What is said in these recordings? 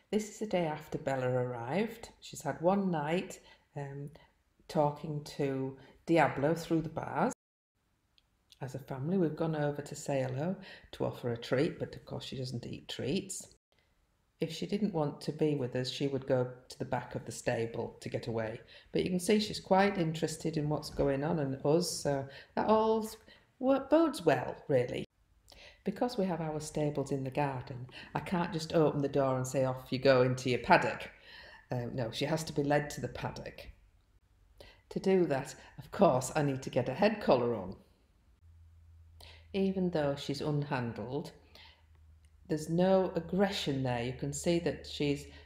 This is the day after Bella arrived. She's had one night talking to Diablo through the bars. As a family, we've gone over to say hello to offer a treat, but of course she doesn't eat treats. If she didn't want to be with us, she would go to the back of the stable to get away. But you can see she's quite interested in what's going on and us, so that all bodes well, really. Because we have our stables in the garden, I can't just open the door and say off you go into your paddock. No, she has to be led to the paddock. To do that, of course, I need to get a head collar on. Even though she's unhandled, there's no aggression there. You can see that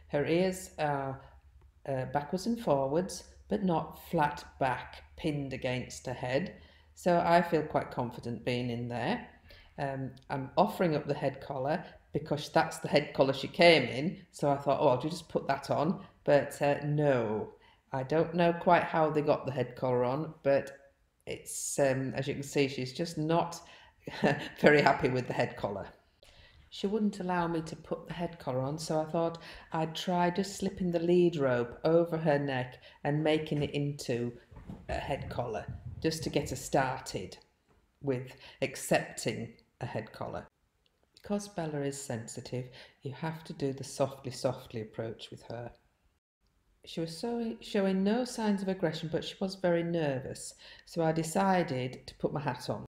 her ears are backwards and forwards, but not flat back, pinned against her head. So I feel quite confident being in there. I'm offering up the head collar because that's the head collar she came in. So I thought, oh, I'll just put that on. But no, I don't know quite how they got the head collar on, but it's, as you can see, she's just not very happy with the head collar. She wouldn't allow me to put the head collar on, so I thought I'd try just slipping the lead rope over her neck and making it into a head collar, just to get her started with accepting a head collar. Because Bella is sensitive, you have to do the softly approach with her. She was showing no signs of aggression, but she was very nervous, so I decided to put my hat on.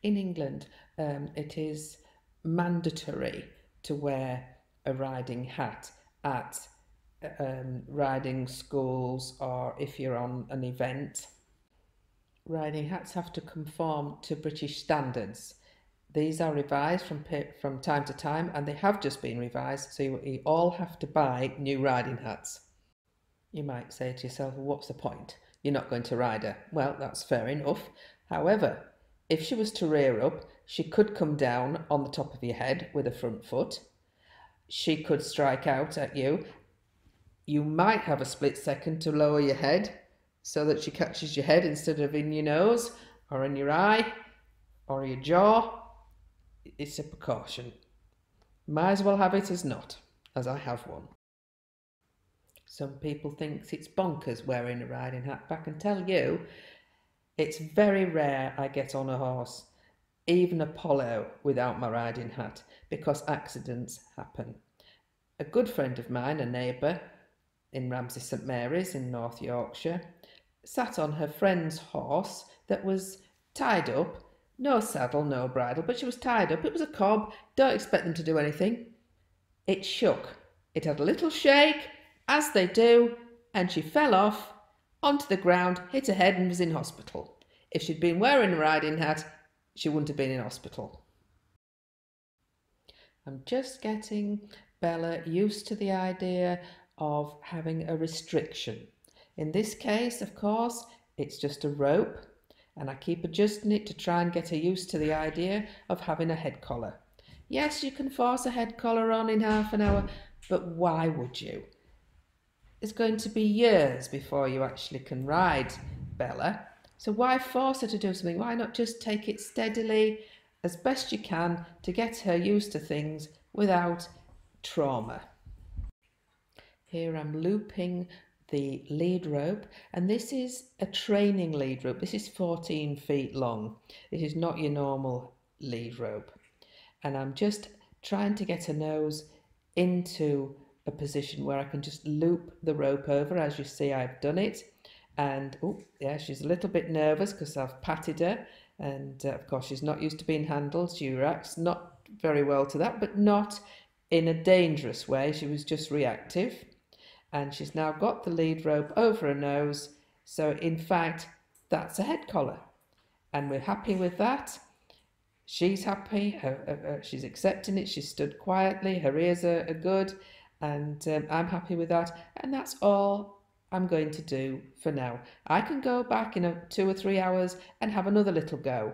In England, it is mandatory to wear a riding hat at riding schools or if you're on an event. Riding hats have to conform to British standards. These are revised from time to time, and they have just been revised, so you all have to buy new riding hats. You might say to yourself, well, what's the point? You're not going to ride her. Well, that's fair enough. However, if she was to rear up, she could come down on the top of your head with her front foot. She could strike out at you. You might have a split second to lower your head so that she catches your head instead of in your nose or in your eye or your jaw. It's a precaution. Might as well have it as not, as I have one. Some people think it's bonkers wearing a riding hat, but I can tell you, it's very rare I get on a horse, even a polo, without my riding hat, because accidents happen. A good friend of mine, a neighbour in Ramsey St Mary's in North Yorkshire, sat on her friend's horse that was tied up, no saddle, no bridle, but she was tied up. It was a cob, don't expect them to do anything. It shook. It had a little shake, as they do, and she fell off onto the ground, hit her head and was in hospital. If she'd been wearing a riding hat, she wouldn't have been in hospital. I'm just getting Bella used to the idea of having a restriction. In this case, of course, it's just a rope, and I keep adjusting it to try and get her used to the idea of having a head collar. Yes, you can force a head collar on in half an hour, but why would you? It's going to be years before you actually can ride Bella. So why force her to do something? Why not just take it steadily as best you can to get her used to things without trauma? Here I'm looping the lead rope, and this is a training lead rope. This is 14 feet long. This is not your normal lead rope. And I'm just trying to get her nose into a position where I can just loop the rope over. As you see, I've done it, and oh yeah, she's a little bit nervous because I've patted her, and of course she's not used to being handled. She reacts not very well to that, but not in a dangerous way. She was just reactive, and she's now got the lead rope over her nose, so in fact that's a head collar, and we're happy with that. She's happy, she's accepting it, she's stood quietly, her ears are good, and I'm happy with that, and that's all I'm going to do for now. I can go back in 2 or 3 hours and have another little go.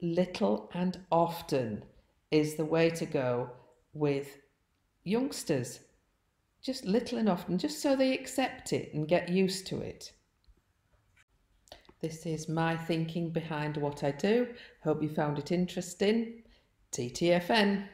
Little and often is the way to go with youngsters. Just little and often, just so they accept it and get used to it. This is my thinking behind what I do. Hope you found it interesting. TTFN.